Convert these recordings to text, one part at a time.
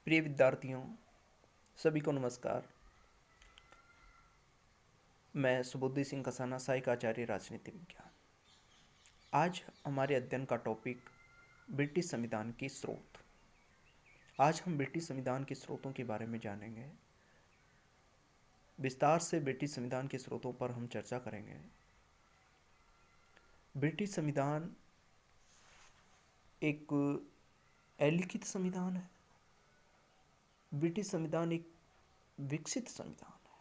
प्रिय विद्यार्थियों, सभी को नमस्कार। मैं सुबुद्धि सिंह कसाना, सहायक आचार्य राजनीति विज्ञान। आज हमारे अध्ययन का टॉपिक ब्रिटिश संविधान के स्रोत। आज हम ब्रिटिश संविधान के स्रोतों के बारे में जानेंगे। विस्तार से ब्रिटिश संविधान के स्रोतों पर हम चर्चा करेंगे। ब्रिटिश संविधान एक अलिखित संविधान है। ब्रिटिश संविधान एक विकसित संविधान है,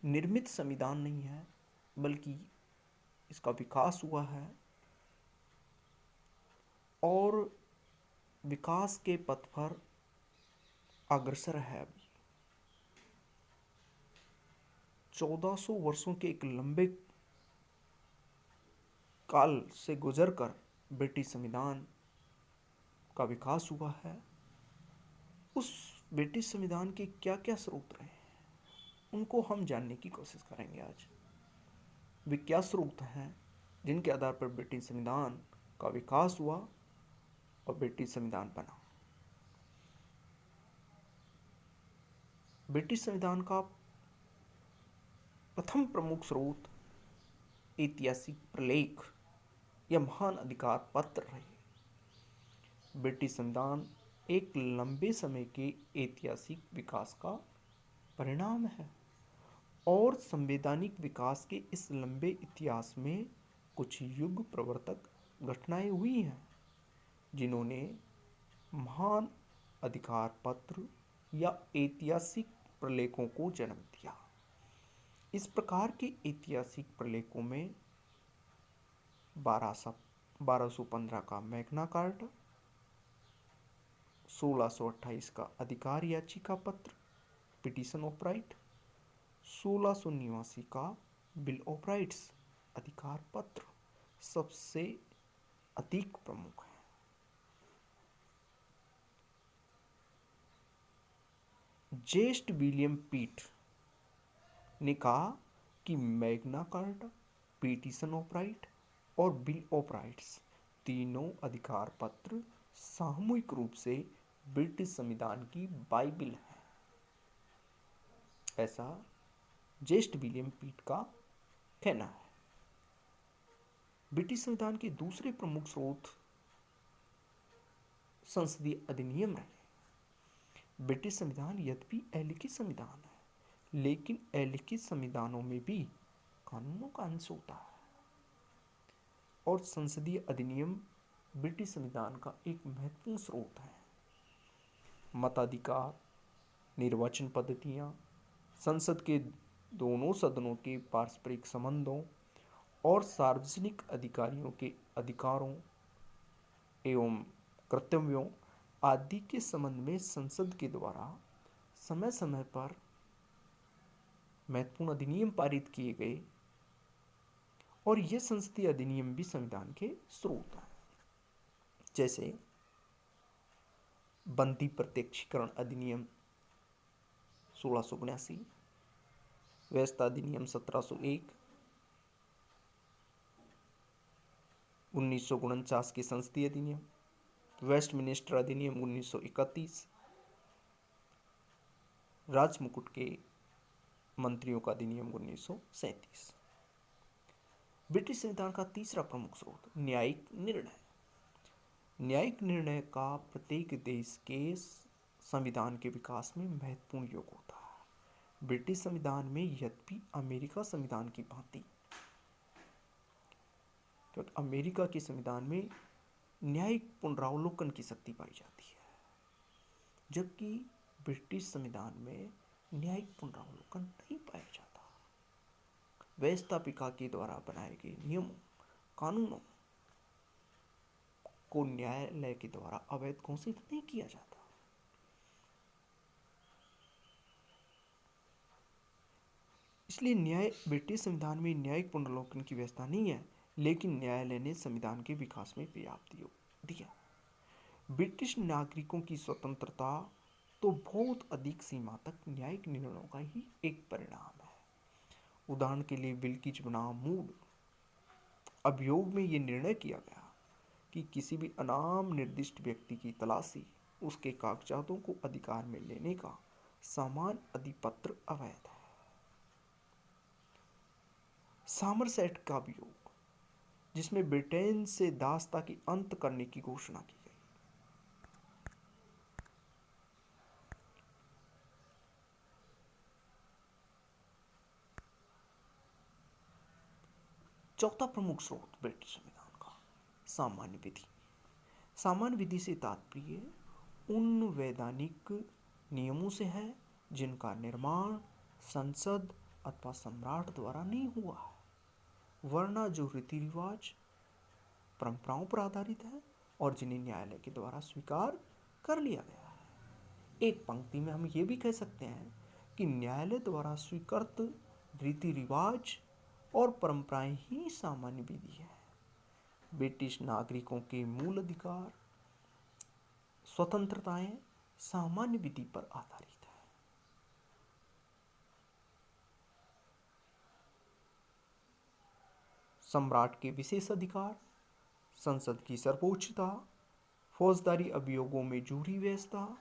निर्मित संविधान नहीं है, बल्कि इसका विकास हुआ है और विकास के पथ पर अग्रसर है। अभी 1400 वर्षों के एक लंबे काल से गुजरकर ब्रिटिश संविधान का विकास हुआ है। उस ब्रिटिश संविधान के क्या क्या स्रोत रहे हैं, उनको हम जानने की कोशिश करेंगे आज। वे क्या स्रोत हैं जिनके आधार पर ब्रिटिश संविधान का विकास हुआ और ब्रिटिश संविधान बना। ब्रिटिश संविधान का प्रथम प्रमुख स्रोत ऐतिहासिक प्रलेख या महान अधिकार पत्र रहे। ब्रिटिश संविधान एक लंबे समय के ऐतिहासिक विकास का परिणाम है और संवैधानिक विकास के इस लंबे इतिहास में कुछ युग प्रवर्तक घटनाएं हुई हैं जिन्होंने महान अधिकार पत्र या ऐतिहासिक प्रलेखों को जन्म दिया। इस प्रकार के ऐतिहासिक प्रलेखों में 1215 का मैग्ना कार्टा, 1628 का अधिकार याचिका पत्र पिटीशन ऑफ राइट, 1689 का बिल ऑफ राइट्स अधिकार पत्र सबसे अधिक प्रमुख है। ज्येष्ठ विलियम पिट ने कहा कि Magna carta, petition of right और बिल ऑफ राइट्स तीनों अधिकार पत्र सामूहिक रूप से ब्रिटिश संविधान की बाइबिल है। ऐसा ज्येष्ठ विलियम पिट का कहना है। ब्रिटिश संविधान के दूसरे प्रमुख स्रोत संसदीय अधिनियम रहे। ब्रिटिश संविधान यद्यपि अलिखित संविधान है, लेकिन अलिखित संविधानों में भी कानूनों का अंश होता है और संसदीय अधिनियम ब्रिटिश संविधान का एक महत्वपूर्ण स्रोत है। मताधिकार, निर्वाचन पद्धतियाँ, संसद के दोनों सदनों के पारस्परिक संबंधों और सार्वजनिक अधिकारियों के अधिकारों एवं कर्तव्यों आदि के संबंध में संसद के द्वारा समय समय पर महत्वपूर्ण अधिनियम पारित किए गए और ये संसदीय अधिनियम भी संविधान के स्रोत हैं। जैसे बंदी प्रत्यक्षीकरण अधिनियम 1679, व्यवस्था अधिनियम 1701, 1949 के संसदीय अधिनियम, वेस्टमिनिस्टर अधिनियम 1931, राजमुकुट के मंत्रियों का अधिनियम 1937। ब्रिटिश संविधान का तीसरा प्रमुख स्रोत न्यायिक निर्णय। न्यायिक निर्णय का प्रत्येक देश के संविधान के विकास में महत्वपूर्ण योग होता है। ब्रिटिश संविधान में यद्यपि अमेरिका संविधान की भांति, क्योंकि अमेरिका के संविधान में न्यायिक पुनरावलोकन की शक्ति पाई जाती है, जबकि ब्रिटिश संविधान में न्यायिक पुनरावलोकन नहीं पाया जाता। व्यवस्थापिका के द्वारा बनाए गए नियमों, कानूनों को न्यायालय के द्वारा अवैध घोषित नहीं किया जाता। इसलिए ब्रिटिश संविधान में न्यायिक पुनरावलोकन की व्यवस्था नहीं है, लेकिन न्यायालय ने संविधान के विकास में पर्याप्त योग दिया। ब्रिटिश नागरिकों की स्वतंत्रता तो बहुत अधिक सीमा तक न्यायिक निर्णयों का ही एक परिणाम है। उदाहरण के लिए विल्किंस बनाम मूड अभियोग में यह निर्णय किया गया कि किसी भी अनाम निर्दिष्ट व्यक्ति की तलाशी उसके कागजातों को अधिकार में लेने का सामान्य अधिपत्र अवैध है। सामरसेट का वियोग, जिसमें ब्रिटेन से दासता की अंत करने की घोषणा की गई। चौथा प्रमुख स्रोत ब्रिटिश संविधान का सामान्य विधि। सामान्य विधि से तात्पर्य उन वैधानिक नियमों से है जिनका निर्माण संसद अथवा सम्राट द्वारा नहीं हुआ है, वरना जो रीति रिवाज परंपराओं पर आधारित है और जिन्हें न्यायालय के द्वारा स्वीकार कर लिया गया है। एक पंक्ति में हम ये भी कह सकते हैं कि न्यायालय द्वारा स्वीकृत रीति रिवाज और परंपराएं ही सामान्य विधि है। ब्रिटिश नागरिकों के मूल अधिकार स्वतंत्रताएं सामान्य विधि पर आधारित है। सम्राट के विशेष अधिकार, संसद की सर्वोच्चता, फौजदारी अभियोगों में जूरी व्यवस्था,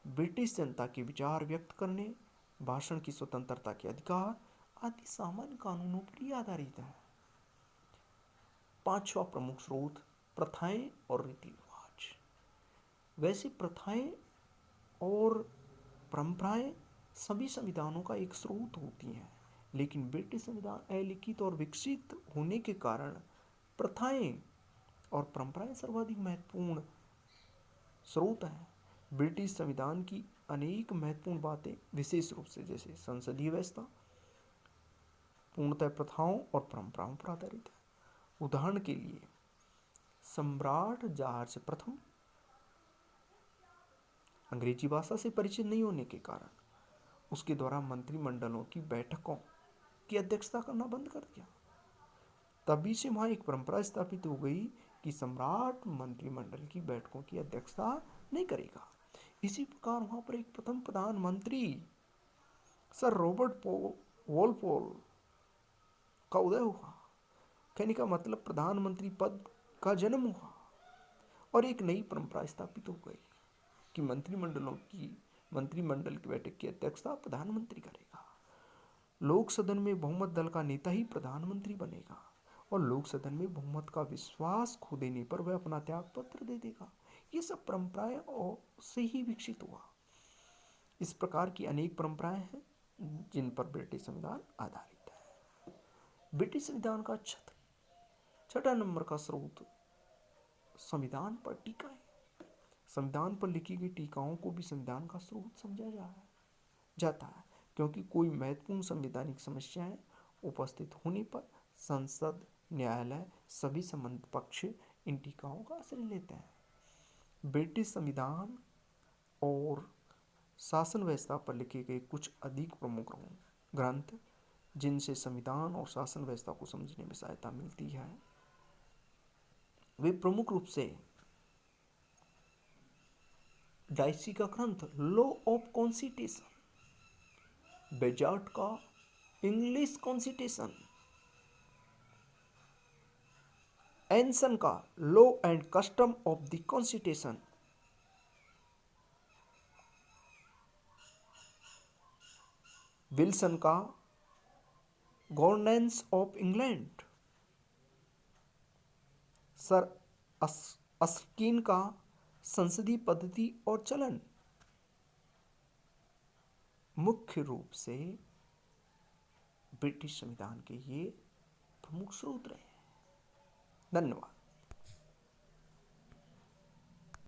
ब्रिटिश जनता के विचार व्यक्त करने, भाषण की स्वतंत्रता के अधिकार आदि सामान्य कानूनों पर ही आधारित है। पांचवा प्रमुख स्रोत प्रथाएं और रीति रिवाज। वैसे प्रथाएं और परंपराएं सभी संविधानों का एक स्रोत होती हैं, लेकिन ब्रिटिश संविधान अलिखित और विकसित होने के कारण प्रथाएं और परंपराएं सर्वाधिक महत्वपूर्ण स्रोत हैं। ब्रिटिश संविधान की अनेक महत्वपूर्ण बातें विशेष रूप से जैसे संसदीय व्यवस्था पूर्णतः प्रथाओं और परंपराओं पर आधारित है। उदाहरण के लिए सम्राट जॉर्ज प्रथम अंग्रेजी भाषा से परिचित नहीं होने के कारण उसके द्वारा मंत्रिमंडलों की बैठकों की अध्यक्षता करना बंद कर दिया। तभी से वहां एक परंपरा स्थापित हो गई कि सम्राट मंत्रिमंडल की बैठकों की अध्यक्षता नहीं करेगा। इसी प्रकार वहां पर एक प्रथम प्रधानमंत्री सर रॉबर्ट वॉलपोल का उदय हुआ। कहने का मतलब प्रधानमंत्री पद का जन्म हुआ और एक नई परंपरा स्थापित हो गई कि मंत्रिमंडल की बैठक की अध्यक्षता प्रधानमंत्री करेगा। लोक सदन में बहुमत दल का नेता ही प्रधानमंत्री बनेगा और लोक सदन में बहुमत का विश्वास खो देने पर वह अपना त्याग पत्र दे देगा। ये सब परंपराएं से ही विकसित हुआ। इस प्रकार की अनेक परंपराएं हैं जिन पर ब्रिटिश संविधान आधारित है। ब्रिटिश संविधान का छठा नंबर का स्रोत संविधान पर टीकाएं। संविधान पर लिखी गई टीकाओं को भी संविधान का स्रोत समझा जाता है, क्योंकि कोई महत्वपूर्ण संवैधानिक समस्याएं उपस्थित होने पर संसद, न्यायालय, सभी संबंधित पक्ष इन टीकाओं का आश्रय लेते हैं। ब्रिटिश संविधान और शासन व्यवस्था पर लिखे गए कुछ अधिक प्रमुख ग्रंथ जिनसे संविधान और शासन व्यवस्था को समझने में सहायता मिलती है, वे प्रमुख रूप से डाइसी का ग्रंथ लॉ ऑफ कॉन्स्टिट्यूशन, बेजार्ट का इंग्लिश कॉन्स्टिट्यूशन, एंसन का law and custom of the constitution, Wilson का governance of England, sir Erskine का संसदीय पद्धति और चलन मुख्य रूप से ब्रिटिश संविधान के ये प्रमुख स्रोत रहे। धन्यवाद।